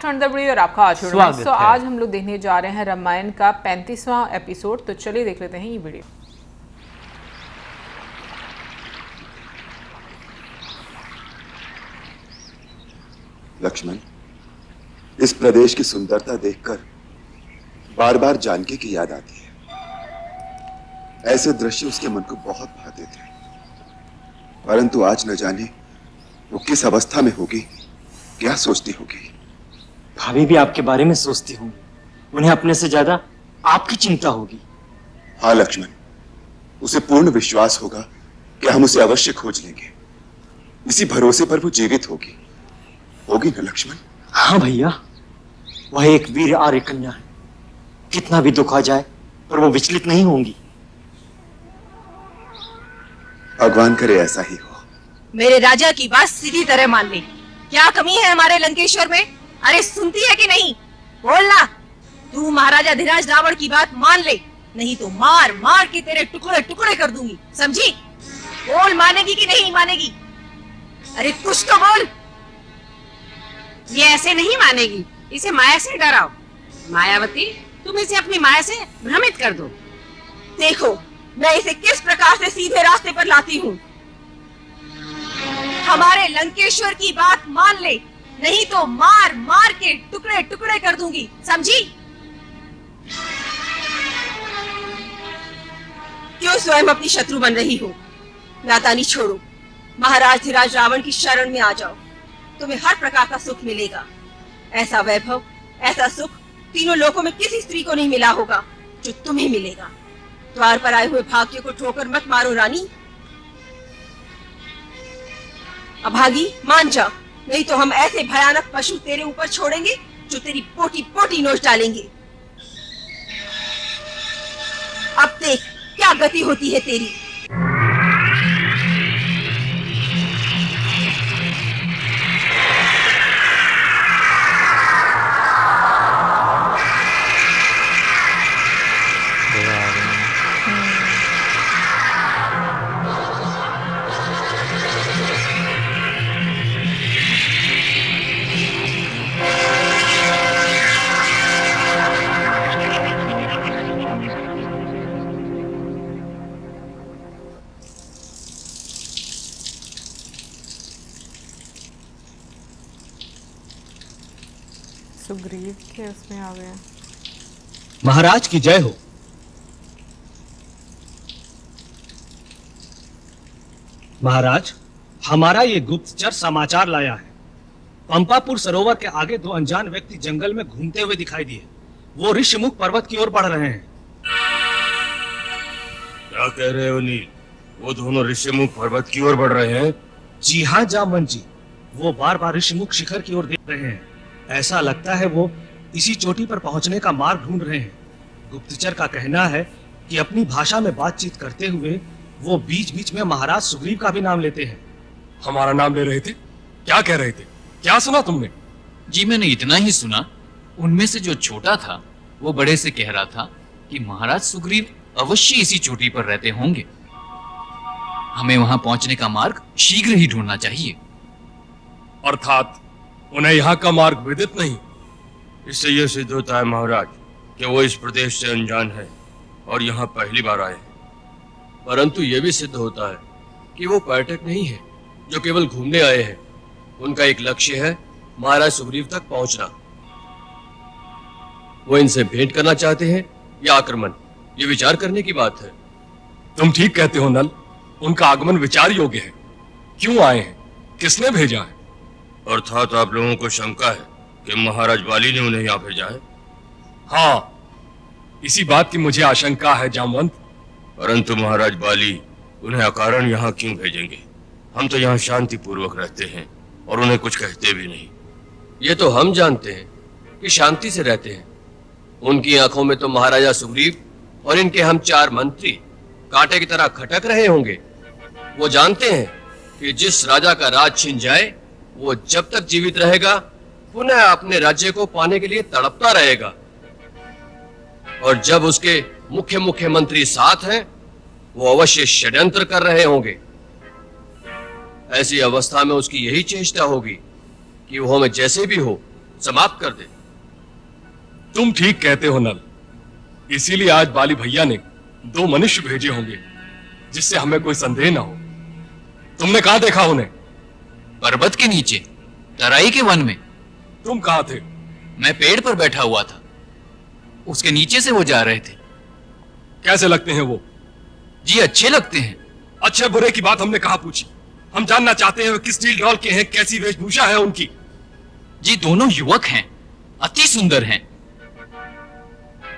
Under bridge और आपका आज आज हम लोग देखने जा रहे हैं रामायण का 35वां एपिसोड। तो चलिए देख लेते हैं ये वीडियो। लक्ष्मण, इस प्रदेश की सुंदरता देखकर बार बार जानकी की याद आती है। ऐसे दृश्य उसके मन को बहुत भाते थे, परंतु आज न जाने वो किस अवस्था में होगी, क्या सोचती होगी। भाभी भी आपके बारे में सोचती होंगी, उन्हें अपने से ज्यादा आपकी चिंता होगी। हाँ लक्ष्मण, उसे पूर्ण विश्वास होगा कि हम उसे अवश्य खोज लेंगे। इसी भरोसे पर वो जीवित होगी ना लक्ष्मण? हाँ भैया, वह एक वीर आर्य कन्या है। कितना भी दुख आ जाए पर वो विचलित नहीं होंगी। भगवान करे ऐसा ही हो। मेरे राजा की बात सीधी तरह मान ले। क्या कमी है हमारे लंकेश्वर में? अरे सुनती है कि नहीं? बोलना। तू महाराजा धीराज रावण की बात मान ले, नहीं तो मार मार के तेरे टुकड़े टुकड़े कर दूंगी, समझी? बोल, मानेगी कि नहीं मानेगी? अरे कुछ तो बोल। ये ऐसे नहीं मानेगी, इसे माया से डराओ। मायावती, तुम इसे अपनी माया से भ्रमित कर दो। देखो मैं इसे किस प्रकार से सीधे रास्ते पर लाती हूँ। हमारे लंकेश्वर की बात मान ले, नहीं तो मार मार के टुकड़े टुकड़े कर दूंगी, समझी? क्यों स्वयं अपनी शत्रु बन रही हो? नादानी छोड़ो, महाराज धीराज रावण की शरण में आ जाओ, तुम्हें हर प्रकार का सुख मिलेगा। ऐसा वैभव, ऐसा सुख तीनों लोकों में किसी स्त्री को नहीं मिला होगा जो तुम्हें मिलेगा। द्वार पर आए हुए भाग्य को ठोकर मत मारो रानी। अभागी, मान जा, नहीं तो हम ऐसे भयानक पशु तेरे ऊपर छोड़ेंगे जो तेरी पोटी पोटी नोच डालेंगे। अब देख क्या गति होती है तेरी। सुग्रीव के उसमें आ गए। महाराज की जय हो। महाराज, हमारा ये गुप्तचर समाचार लाया है। पंपापुर सरोवर के आगे दो अनजान व्यक्ति जंगल में घूमते हुए दिखाई दिए। वो ऋषिमुख पर्वत की ओर बढ़ रहे हैं। क्या कह रहे हो नील? वो दोनों ऋषिमुख पर्वत की ओर बढ़ रहे हैं? जी हाँ जामवंत जी, वो बार बार ऋषिमुख शिखर की ओर देख रहे हैं। ऐसा लगता है वो इसी चोटी पर पहुंचने का मार्ग ढूंढ रहे हैं। गुप्तचर का कहना है कि अपनी भाषा में बातचीत करते हुए वो बीच बीच में महाराज सुग्रीव का भी नाम लेते हैं। हमारा नाम ले रहे थे? क्या कह रहे थे? क्या सुना तुमने? जी मैंने इतना ही सुना। उनमें से जो छोटा था वो बड़े से कह रहा था कि महाराज सुग्रीव अवश्य इसी चोटी पर रहते होंगे। हमें वहां पहुंचने का मार्ग शीघ्र ही ढूंढना चाहिए। अर्थात उन्हें यहाँ का मार्ग विदित नहीं। इससे यह सिद्ध होता है महाराज कि वो इस प्रदेश से अनजान है और यहाँ पहली बार आए हैं। परंतु यह भी सिद्ध होता है कि वो पर्यटक नहीं है जो केवल घूमने आए हैं। उनका एक लक्ष्य है महाराज सुग्रीव तक पहुंचना। वो इनसे भेंट करना चाहते हैं या आक्रमण, ये विचार करने की बात है। तुम ठीक कहते हो नल, उनका आगमन विचार योग्य है। क्यों आए हैं? किसने भेजा है? अर्थात आप लोगों को शंका है कि महाराज बाली ने उन्हें यहाँ भेजा है? हाँ, इसी बात की मुझे आशंका है जामवंत। परंतु महाराज बाली उन्हें अकारण यहाँ क्यों भेजेंगे? हम तो यहाँ शांति पूर्वक रहते हैं और उन्हें कुछ कहते भी नहीं। ये तो हम जानते हैं कि शांति से रहते हैं। उनकी आंखों में तो महाराजा सुग्रीव और इनके हम चार मंत्री कांटे की तरह खटक रहे होंगे। वो जानते हैं कि जिस राजा का राज छिन जाए वो जब तक जीवित रहेगा पुनः अपने राज्य को पाने के लिए तड़पता रहेगा, और जब उसके मुख्य मंत्री साथ हैं वो अवश्य षड्यंत्र कर रहे होंगे। ऐसी अवस्था में उसकी यही चेष्टा होगी कि वो हमें जैसे भी हो समाप्त कर दे। तुम ठीक कहते हो नल, इसीलिए आज बाली भैया ने 2 मनुष्य भेजे होंगे जिससे हमें कोई संदेह ना हो। तुमने कहां देखा उन्हें? पर्वत के नीचे, तराई के वन में। तुम कहां थे? मैं पेड़ पर बैठा हुआ था, उसके नीचे से वो जा रहे थे। कैसे लगते हैं वो? जी अच्छे लगते हैं। अच्छे बुरे की बात हमने कहा पूछी, हम जानना चाहते हैं वे किस स्टील डॉल के हैं, कैसी वेशभूषा है उनकी। जी दोनों युवक हैं, अति सुंदर हैं।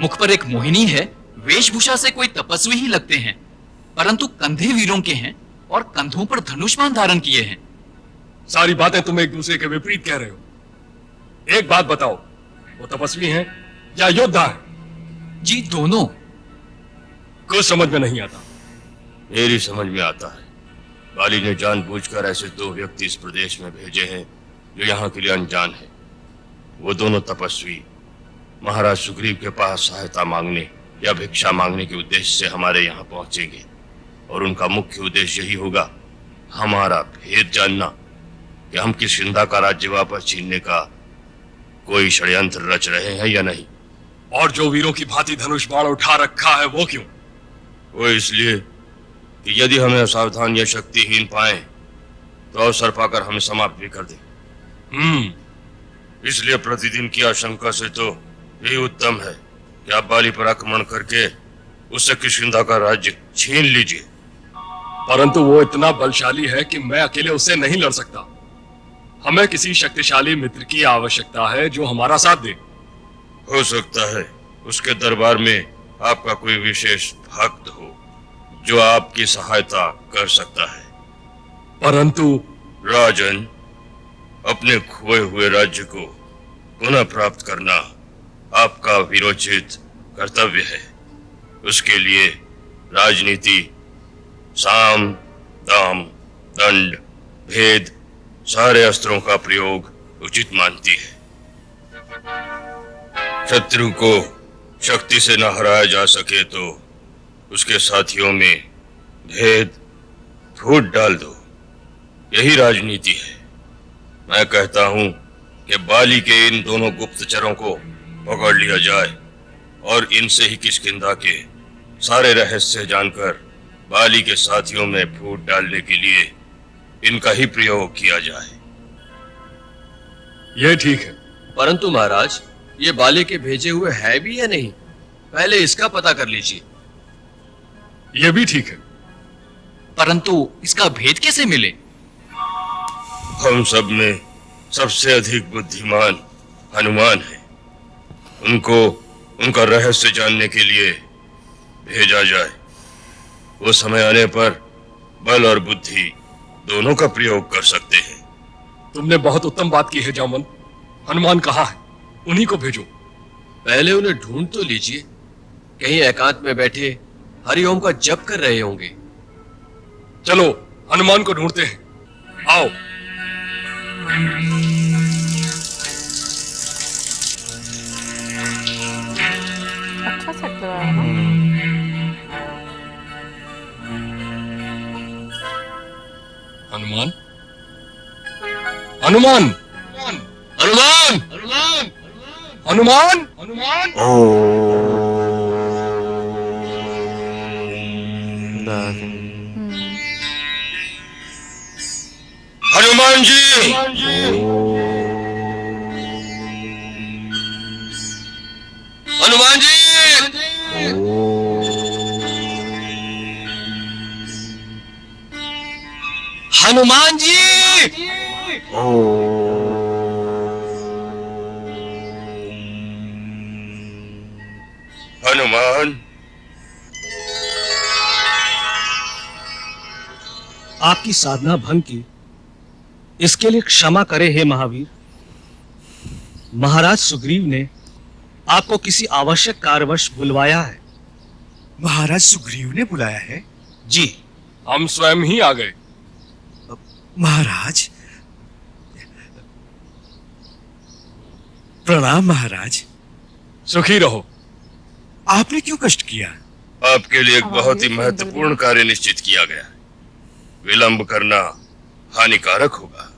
मुख पर एक मोहिनी है, वेशभूषा से कोई तपस्वी ही लगते हैं, परंतु कंधे वीरों के हैं और कंधों पर धनुष्मान धारण किए हैं। सारी बातें तुम एक दूसरे के विपरीत कह रहे हो। एक बात बताओ, वो तपस्वी हैं या योद्धा हैं? जी दोनों। कुछ समझ में नहीं आता। मेरी समझ में आता है। बाली ने जानबूझकर ऐसे 2 व्यक्ति इस प्रदेश में भेजे हैं जो यहाँ के लिए अनजान है। वो दोनों तपस्वी महाराज सुग्रीव के पास सहायता मांगने या भिक्षा मांगने के उद्देश्य से हमारे यहाँ पहुंचेंगे, और उनका मुख्य उद्देश्य यही होगा हमारा भेद जानना कि हम किष्किंधा का राज्य वापस छीनने का कोई षड्यंत्र रच रहे हैं या नहीं। और जो वीरों की भांति धनुष बाण उठा रखा है वो क्यों? वो इसलिए कि यदि हमें असावधान या शक्तिहीन पाए तो अवसर पाकर हमें समाप्त भी कर दे। इसलिए प्रतिदिन की आशंका से तो यही उत्तम है कि आप बाली पर आक्रमण करके उससे किष्किंधा का राज्य छीन लीजिए। परंतु वो इतना बलशाली है कि मैं अकेले उससे नहीं लड़ सकता। हमें किसी शक्तिशाली मित्र की आवश्यकता है जो हमारा साथ दे। हो सकता है उसके दरबार में आपका कोई विशेष भक्त हो जो आपकी सहायता कर सकता है। परंतु राजन, अपने खोए हुए राज्य को पुनः प्राप्त करना आपका वीरोचित कर्तव्य है। उसके लिए राजनीति, साम, दाम, दंड, भेद, सारे अस्त्रों का प्रयोग उचित मानती है। शत्रु को शक्ति से न हराया जा सके तो उसके साथियों में भेद फूट डाल दो। यही राजनीति है। मैं कहता हूं कि बाली के इन दोनों गुप्तचरों को पकड़ लिया जाए और इनसे ही किष्किंधा के सारे रहस्य जानकर बाली के साथियों में फूट डालने के लिए इनका ही प्रयोग किया जाए। यह ठीक है। परंतु महाराज, ये बाली के भेजे हुए है भी या नहीं, पहले इसका पता कर लीजिए। यह भी ठीक है। परंतु इसका भेद कैसे मिले? हम सब में सबसे अधिक बुद्धिमान हनुमान है। उनको उनका रहस्य जानने के लिए भेजा जाए। वो समय आने पर बल और बुद्धि दोनों का प्रयोग कर सकते हैं। तुमने बहुत उत्तम बात की है जामन। हनुमान कहाँ है? उन्हीं को भेजो। पहले उन्हें ढूंढ तो लीजिए, कहीं एकांत में बैठे हरिओम का जप कर रहे होंगे। चलो हनुमान को ढूंढते हैं। आओ। अच्छा सेट लगा है ना? हनुमान, हनुमान, हनुमान, हनुमान, हनुमान, हनुमान। हनुमान जी, हनुमान जी, हनुमान जी। हनुमान, आपकी साधना भंग की, इसके लिए क्षमा करे हे महावीर। महाराज सुग्रीव ने आपको किसी आवश्यक कार्यवश बुलवाया है। महाराज सुग्रीव ने बुलाया है? जी, हम स्वयं ही आ गए। महाराज, प्रणाम महाराज। सुखी रहो। आपने क्यों कष्ट किया? आपके लिए एक बहुत ही महत्वपूर्ण कार्य निश्चित किया गया है। विलंब करना हानिकारक होगा।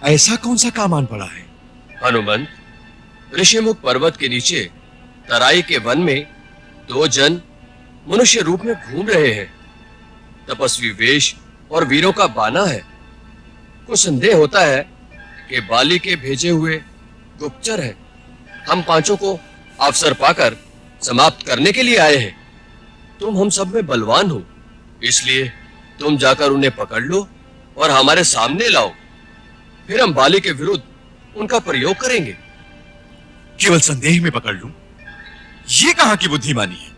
ऐसा कौन सा काम आन पड़ा है? हनुमंत, ऋषिमुख पर्वत के नीचे तराई के वन में 2 जन मनुष्य रूप में घूम रहे हैं। तपस्वी वेश और वीरों का बाना है। कुछ संदेह होता है कि बाली के भेजे हुए गुप्तचर हैं। हम 5 को अवसर पाकर समाप्त करने के लिए आए हैं। तुम हम सब में बलवान हो, इसलिए तुम जाकर उन्हें पकड़ लो और हमारे सामने लाओ। फिर हम बाली के विरुद्ध उनका प्रयोग करेंगे। केवल संदेह में पकड़ लूं? ये कहां की बुद्धिमानी है?